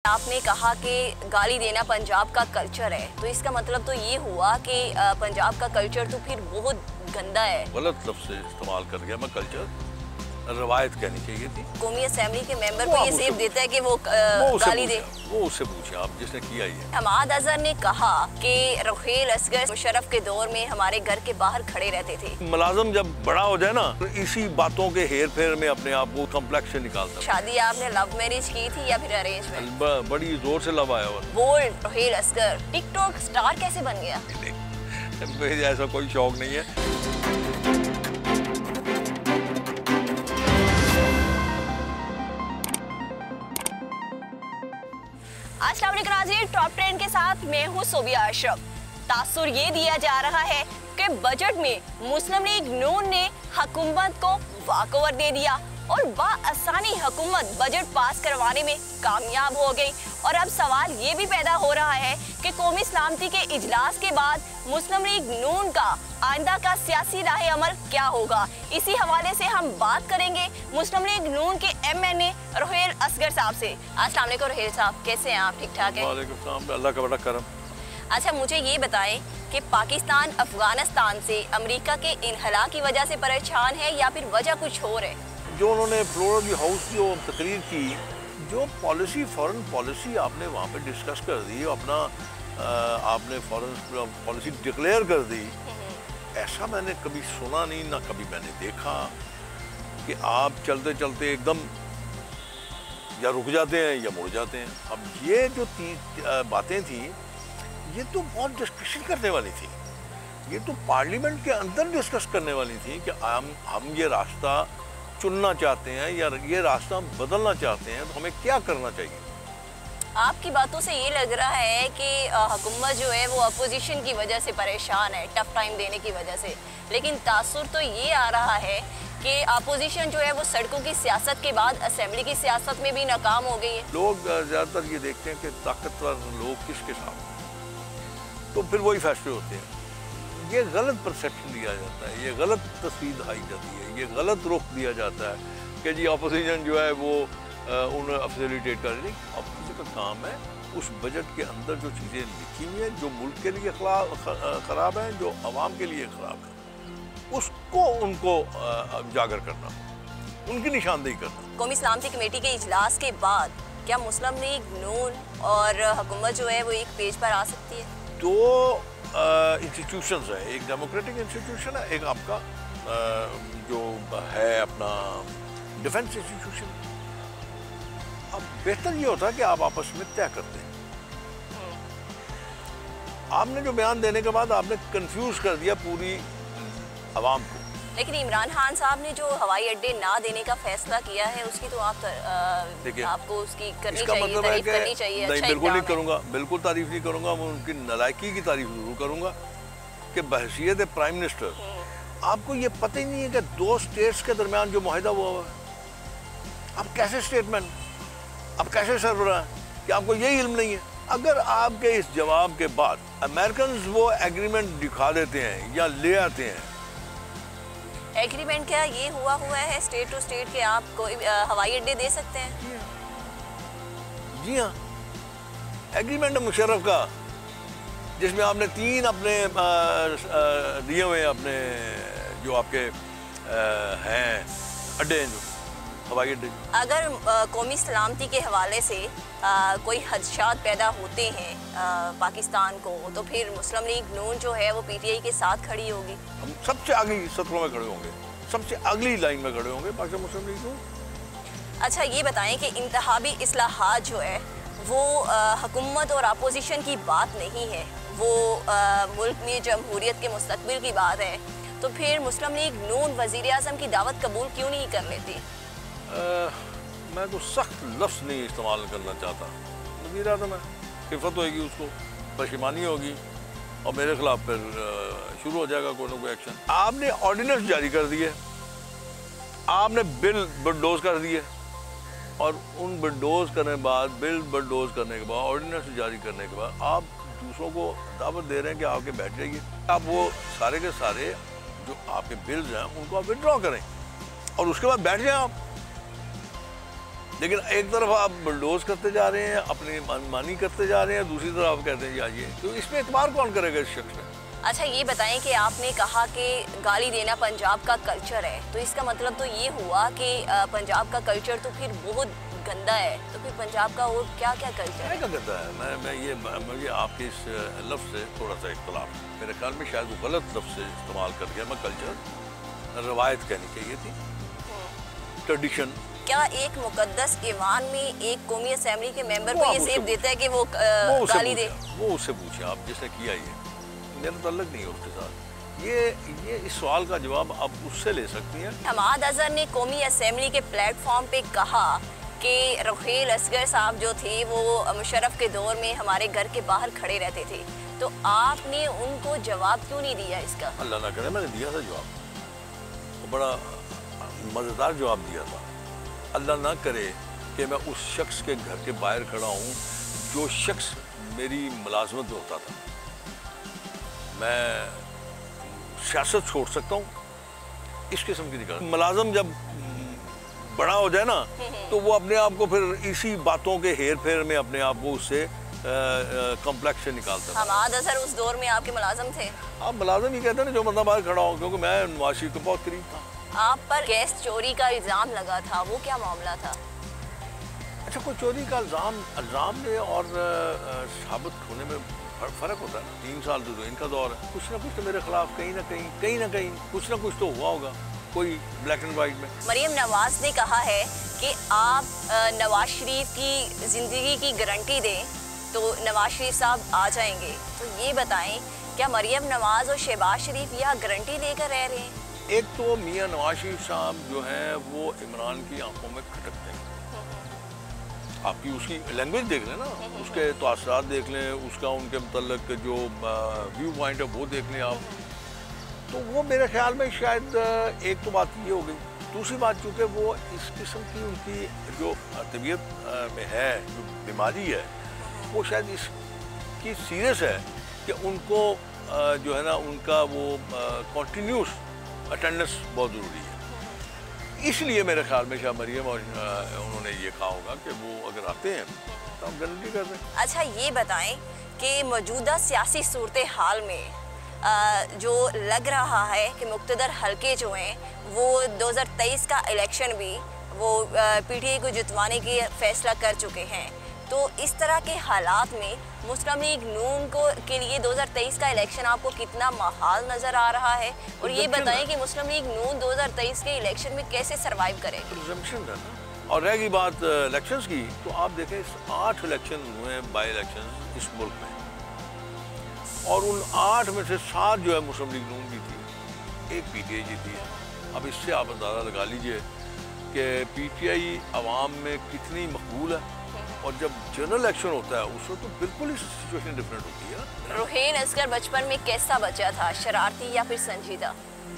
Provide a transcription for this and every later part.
आपने कहा कि गाली देना पंजाब का कल्चर है, तो इसका मतलब तो ये हुआ कि पंजाब का कल्चर तो फिर बहुत गंदा है। गलत लफ्ज़ इस्तेमाल कर गया मैं, कल्चर रवायत कहनी चाहिए थी। कौमी असेंबली के मेंबर को ये सेफ देता है कि वो गाली दे? वो उससे पूछे आप जिसने किया ये। हमाद अजहर ने कहा कि रुहेल असगर मुशर्रफ के दौर में हमारे घर के बाहर खड़े रहते थे। मुलाजिम जब बड़ा हो जाए ना तो इसी बातों के हेर फेर में अपने आप को कम्प्लेक्स से निकालता। शादी आपने लव मैरिज की थी या फिर अरेंजमेंट? बड़ी जोर से लव आया हुआ। Bold Rohail Asghar TikTok star कैसे बन गया? मुझे ऐसा कोई शौक नहीं है। अस्सलाम वालेकुम नाज़रीन, टॉप 10 के साथ मैं हूँ सोबिया अशरफ। तासुर ये दिया जा रहा है कि बजट में मुस्लिम लीग नून ने हुकूमत को वॉकओवर दे दिया और बाआसानी हुकूमत बजट पास करवाने में कामयाब हो गई। और अब सवाल ये भी पैदा हो रहा है कि कौमी सलामती के इजलास के बाद मुस्लिम लीग नून का आइंदा का सियासी राह अमल क्या होगा। इसी हवाले से हम बात करेंगे मुस्लिम लीग नून के MNA रुहेल असगर साहब से। अस्सलाम वालेकुम रुहेल साहब, कैसे हैं आप? ठीक ठाक हैं? वालेकुम सलाम, अल्लाह का बड़ा करम। अच्छा, मुझे ये बताएं कि पाकिस्तान अफगानिस्तान से अमेरिका के इन्हला की वजह से परेशान है या फिर वजह कुछ और है? जो उन्होंने फ्लोर हाउस जो तकरीर की, जो पॉलिसी फॉरेन पॉलिसी आपने वहाँ पे डिस्कस कर दी, अपना आपने फॉरेन पॉलिसी डिक्लेयर कर दी, ऐसा मैंने कभी सुना नहीं, ना कभी मैंने देखा कि आप चलते चलते एकदम या रुक जाते हैं या मुड़ जाते हैं। अब ये जो बातें थी ये तो बहुत डिस्कशन करने वाली थी, ये तो पार्लियामेंट के अंदर डिस्कस करने वाली थी कि हम ये रास्ता चुनना चाहते हैं या ये रास्ता बदलना चाहते हैं, तो हमें क्या करना चाहिए। आपकी बातों से ये लग रहा है कि हुकूमत जो है वो अपोजिशन की वजह से परेशान है, टफ टाइम देने की वजह से, लेकिन तासुर तो ये आ रहा है कि अपोजिशन जो है वो सड़कों की सियासत के बाद असेंबली की सियासत में भी नाकाम हो गई है। लोग ज़्यादातर ये देखते हैं कि ताकतवर लोग किसके साथ, तो फिर वही फैसले होते हैं। ये गलत परसेप्शन दिया जाता है, ये गलत तस्वीर दिखाई जाती है, ये गलत रुख दिया जाता है कि जी अपोजिशन जो है वो उन्हें फैसिलिटेट कर रही। अपोजिशन का काम है उस बजट के अंदर जो चीज़ें लिखी हुई हैं, जो मुल्क के लिए ख़राब हैं, जो आवाम के लिए ख़राब है, उसको उनको उजागर करना, उनकी निशानदेही करना। कौमी सलामती कमेटी के इजलास के बाद क्या मुस्लिम लीग नून और हुकूमत जो है वो एक पेज पर आ सकती है? दो इंस्टीट्यूशंस हैं, एक डेमोक्रेटिक इंस्टीट्यूशन है, एक आपका जो है अपना डिफेंस इंस्टीट्यूशन। अब बेहतर ये होता है कि आप आपस में तय करते हैं। आपने जो बयान देने के बाद आपने कंफ्यूज कर दिया पूरी आवाम को। लेकिन इमरान खान साहब ने जो हवाई अड्डे ना देने का फैसला किया है उसकी तो आप आपको उसकी करनी चाहिए, मतलब तारीफ करनी चाहिए। नहीं, अच्छा बिल्कुल नहीं करूँगा, बिल्कुल तारीफ नहीं करूँगा, मैं उनकी नालायकी की तारीफ जरूर करूँगा कि बहैसियत प्राइम मिनिस्टर आपको ये पता ही नहीं है कि दो स्टेट्स के दरमियान जो मुआहिदा हुआ है, आप कैसे स्टेटमेंट, आप कैसे सरबराह हैं कि आपको यही इल्म नहीं है। अगर आपके इस जवाब के बाद अमेरिकन वो एग्रीमेंट दिखा देते हैं या ले आते हैं, एग्रीमेंट क्या ये हुआ है स्टेट टू स्टेट के आप कोई हवाई अड्डे दे सकते हैं? जी हाँ, एग्रीमेंट है मुशर्रफ का, जिसमें आपने 3 अपने दिए हुए अपने जो आपके हैं अड्डे, जो हवाई अड्डे। अगर कौमी सलामती के हवाले से कोई खदशात पैदा होते हैं पाकिस्तान को, तो फिर मुस्लिम लीग नून जो है वो PTI के साथ खड़ी होगी। हम सबसे आगे सत्रों में खड़े होंगे, सबसे अगली लाइन में खड़े होंगे पाकिस्तान मुस्लिम लीग नून। अच्छा, ये बताएं कि इंतहाबी इस्लाहात जो है वो हुकूमत और अपोजिशन की बात नहीं है, वो मुल्क में जमहूरियत के मुस्तकबिल की बात है, तो फिर मुस्लिम लीग नून वज़ीर आज़म की दावत कबूल क्यों नहीं कर लेती? मैं तो सख्त लफ्ज़ नहीं इस्तेमाल करना चाहता। वज़ीर आज़म है, खिफत होगी, उसको परेशानी होगी और मेरे खिलाफ फिर शुरू हो जाएगा कोई ना कोई एक्शन। आपने ऑर्डिनेंस जारी कर दिए, आपने बिल बुलडोज कर दिए, और उन बुलडोज करने के बाद, बिल बुलडोज करने के बाद, ऑर्डिनेंस जारी करने के बाद आप दूसरों को दावत दे रहे हैं कि आके बैठ जाइए। आप वो सारे के सारे जो आपके बिल्स हैं उनको आप विड्रॉ करें और उसके बाद बैठ जाएं आप। लेकिन एक तरफ आप बुलडोज करते जा रहे हैं, अपनी मनमानी करते जा रहे हैं, दूसरी तरफ आप कहते हैं जाइए, तो इसमें एतबार कौन करेगा इस शख्स में? अच्छा ये बताएं कि आपने कहा कि गाली देना पंजाब का कल्चर है, तो इसका मतलब तो ये हुआ कि पंजाब का कल्चर तो फिर बहुत गंदा है, तो फिर पंजाब का और क्या क्या कल्चर है? क्या गंदा है? मुझे आपके इस लफ्ज़ से थोड़ा सा इख्तलाफ, मेरे ख्याल में शायद वो गलत लफ्ज़ से इस्तेमाल कर गया। मैं कल्चर, रवायत कहनी चाहिए थी, ट्रेडिशन। क्या एक मुकद्दस ईवान में एक कौमी असेंबली के मेंबर को ये सेफ देता है कि वो गाली दे? वो उससे पूछे आप, जिसने किया ये, मेरा तल्लुक नहीं है उसके साथ। ये इस सवाल का जवाब आप उससे ले सकती हैं। हमाद अजहर ने कौमी असेंबली के प्लेटफॉर्म पे कहा कि रुहेल असगर साहब जो थे वो मुशर्रफ के दौर में हमारे घर के बाहर खड़े रहते थे, तो आपने उनको जवाब क्यों नहीं दिया इसका? अल्लाह ना करे, मैंने दिया था जवाब, वो बड़ा मज़ेदार जवाब दिया था। अल्लाह ना करे कि मैं उस शख्स के घर के बाहर खड़ा हूँ जो शख्स मेरी मुलाजमत में होता था। मैं सियासत छोड़ सकता हूँ, इस किस्म की निकाल। मुलाजम जब बड़ा हो जाए ना, तो वो अपने आप को फिर इसी बातों के हेर फेर में अपने आप को उससे कॉम्प्लेक्स से निकालता था। हमाद अजहर उस दौर में आपके मुलाजम थे? आप मुलाजम ही कहते हैं ना जो बंदा बाहर खड़ा हो, क्योंकि मैं नवाज शरीफ को बहुत करीब था। आप पर गैस चोरी का इल्जाम लगा था, वो क्या मामला था? अच्छा, कोई चोरी का इल्जाम में और साबित होने में फर्क होता है। 3 साल तो इनका दौर है, कुछ ना कुछ तो मेरे खिलाफ कहीं ना कहीं कुछ ना कुछ तो हुआ होगा, कोई ब्लैक एंड व्हाइट में। मरियम नवाज ने कहा है कि आप नवाज शरीफ की जिंदगी की गारंटी दें तो नवाज शरीफ साहब आ जाएंगे, तो ये बताएं क्या मरियम नवाज और शहबाज शरीफ यह गारंटी लेकर रह रहे हैं? एक तो मियां नवाज शरीफ साहब जो हैं वो इमरान की आंखों में खटकते हैं। आपकी उसकी लैंग्वेज देख लें ना, उसके तासरात देख लें, उसका उनके मतलब जो व्यू पॉइंट है वो देख लें आप, तो वो मेरे ख्याल में शायद एक तो बात ये हो गई। दूसरी बात, चूँकि वो इस किस्म की उनकी जो तबीयत में है, जो बीमारी है, वो शायद इसकी सीरियस है कि उनको जो है ना उनका वो कॉन्टीन्यूस अटेंडेंस बहुत ज़रूरी है। इसलिए मेरे ख्याल में शाह मरियम और उन्होंने ये कहा होगा कि वो अगर आते हैं तो हम गारंटी कर दें। अच्छा ये बताएं कि मौजूदा सियासी सूरत हाल में जो लग रहा है कि मुक़्तदर हल्के जो हैं वो 2023 का इलेक्शन भी वो पीटीआई को जितवाने की फैसला कर चुके हैं, तो इस तरह के हालात में मुस्लिम लीग नून को के लिए 2023 का इलेक्शन आपको कितना महाल नज़र आ रहा है? और ये बताएं कि मुस्लिम लीग नून 2023 के इलेक्शन में कैसे सरवाइव करेगी? और रहेगी बात इलेक्शंस की, तो आप देखें 8 इलेक्शन हुए हैं, बाई इलेक्शन इस मुल्क में, और उन 8 में से 7 जो है मुस्लिम लीग नून की थी, 1 पीटीआई जीती है। अब इससे आप अंदाज़ा लगा लीजिए कि पीटीआई अवाम में कितनी मकबूल है, और जब जनरल इलेक्शन होता है उसमें तो बिल्कुल ही सिचुएशन डिफरेंट होती है। रुहेल असगर बचपन में कैसा बच्चा था, शरारती या फिर संजीदा?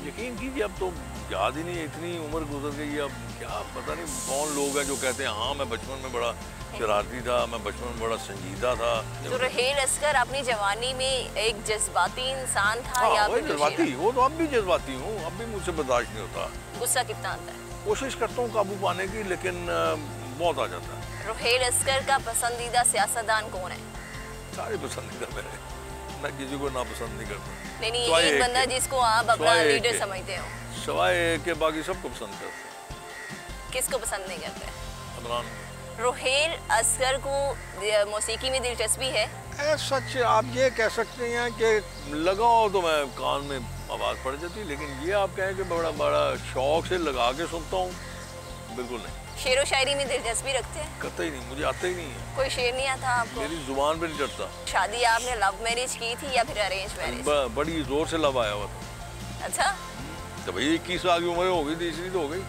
यकीन कीजिए अब तो याद ही नहीं, इतनी उम्र गुजर गई, अब क्या पता नहीं कौन लोग हैं जो कहते हैं हाँ मैं बचपन में बड़ा शरारती था, मैं बचपन में बड़ा संजीदा था। तो रुहेल असगर अपनी जवानी में एक जज्बाती इंसान था? या फिर जज्बाती? वो तो अब भी जज्बाती हूँ, अब भी मुझसे बर्दाश्त नहीं होता। गुस्सा कितना आता है? कोशिश करता हूँ काबू पाने की, लेकिन बहुत आ जाता है। रुहेल असगर का पसंदीदा सियासतदान कौन है? सारे पसंदीदा मेरे, मैं किसी को नापसंद नहीं करता। नहीं, एक बंदा जिसको आप अपना लीडर समझते हो? सवाए के बाकी सबको पसंद करते हैं। किसको पसंद नहीं करते? इमरान। रुहेल असगर को मौसीकी में दिलचस्पी है? सच आप ये कह सकते हैं कि लगाओ तो मैं कान में आवाज़ पड़ जाती, लेकिन ये आप कहें कि बड़ा शौक से लगा के सुनता हूँ, बिल्कुल नहीं। शेरो शायरी में दिलचस्पी रखते हैं? कतई नहीं, मुझे आता ही नहीं है। कोई शेर नहीं आता आपको? मेरी जुबान पे नहीं चढ़ता। शादी आपने लव मैरिज की थी या फिर अरेंज मैरिज? बड़ी जोर से लव आया हुआ था। अच्छा, तो भाई 21 साल की उम्र हो गई थी, इसलिए तो हो गई।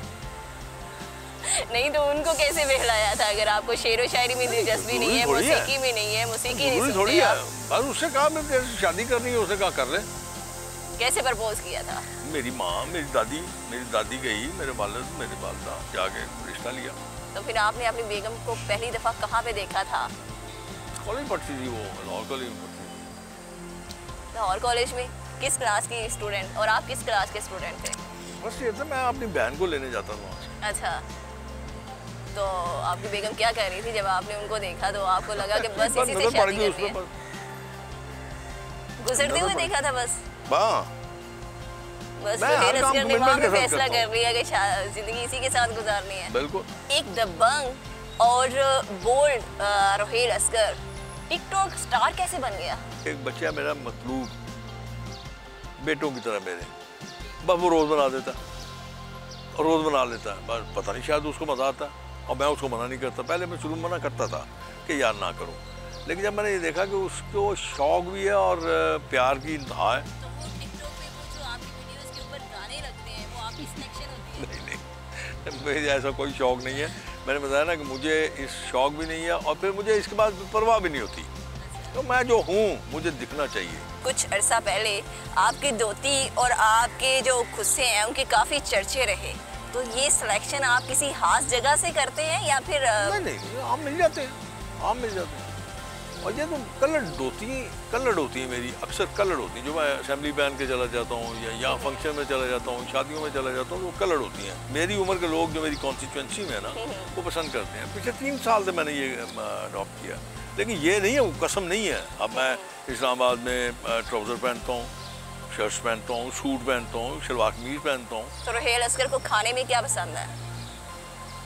नहीं तो उनको कैसे बहलाया था? अगर आपको शेरो शायरी में दिलचस्पी नहीं है, मौसीकी में नहीं है, मौसीकी नहीं थोड़ी है, बस उससे कहा मैं शादी करनी है, उसने कहा कर ले। कैसे प्रपोज किया था? मेरी माँ, मेरी दादी गई, मेरे वालिद, मेरे वालिदा जाके रिश्ता लिया। तो फिर आपने अपनी बेगम को पहली दफा कहाँ पे देखा था? कॉलेज पढ़ती थी वो, लाहौर कॉलेज में पढ़ती थी। लाहौर कॉलेज में किस क्लास की स्टूडेंट, और आप किस क्लास के स्टूडेंट थे? बस ये था, मैं अपनी बहन को लेने जाता था वहाँ से। अच्छा, तो आपकी बेगम क्या कह रही थी जब आपने उनको देखा? तो आपको लगा कि बस इसी से शादी करनी है? गुजरते हुए देखा था बस? बस सुहेल असगर ने वहाँ पे फैसला कर लिया कि जिंदगी इसी के साथ गुजारनी है। बिल्कुल। एक दबंग और bold Rohail Asghar TikTok star कैसे बन गया? एक बच्चा मेरा मतलूब, बेटों की तरह मेरे, बस वो रोज बना देता, रोज बना लेता है, बस पता नहीं शायद उसको मजा आता और मैं उसको मना नहीं करता। पहले मैं शुरू में मना करता था कि यार ना करो, लेकिन जब मैंने ये देखा कि उसको शौक भी है और प्यार की इंतहा है। तो वो टिकटॉक पे वो जो आपकी वीडियोस के ऊपर गाने लगते हैं वो आपकी सिलेक्शन होती है? नहीं, मुझे ऐसा कोई शौक नहीं है। मैंने बताया ना कि मुझे इस शौक भी नहीं है और फिर मुझे इसके बाद परवाह भी नहीं होती। तो मैं जो हूँ मुझे दिखना चाहिए। कुछ अरसा पहले आपकी धोती और आपके जो खुस्से हैं उनके काफ़ी चर्चे रहे, तो ये सिलेक्शन आप किसी खास जगह से करते हैं या फिर? नहीं, आप मिल जाते हैं, आप मिल जाते हैं। और ये तो कलर्ड होती है मेरी, अक्सर कलर्ड होती हैं। जो मैं असेंबली पहन के चला जाता हूँ या यहाँ फंक्शन में चला जाता हूँ, शादियों में चला जाता हूँ, वो कलर्ड होती हैं। मेरी उम्र के लोग जो मेरी कॉन्स्टिट्यूएंसी में है ना, वो पसंद करते हैं। पिछले 3 साल से मैंने ये अडॉप्ट किया, लेकिन ये नहीं है, वो कसम नहीं है। अब मैं इस्लामाबाद में ट्राउज़र पहनता हूँ, शर्ट्स पहनता हूँ, सूट पहनता हूँ, शलवार कमीज पहनता हूँ। तो रोहेल असगर को खाने में क्या पसंद है?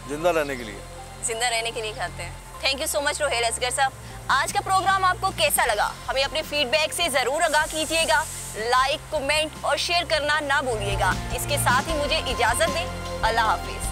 जिंदा रहने के लिए। जिंदा रहने के लिए खाते हैं। Thank you so much Rohail Asghar साहब। आज का प्रोग्राम आपको कैसा लगा? हमें अपने फीडबैक से ज़रूर आगाह कीजिएगा। लाइक, कमेंट और शेयर करना ना भूलिएगा। इसके साथ ही मुझे इजाज़त दें। अल्लाह हाफिज़।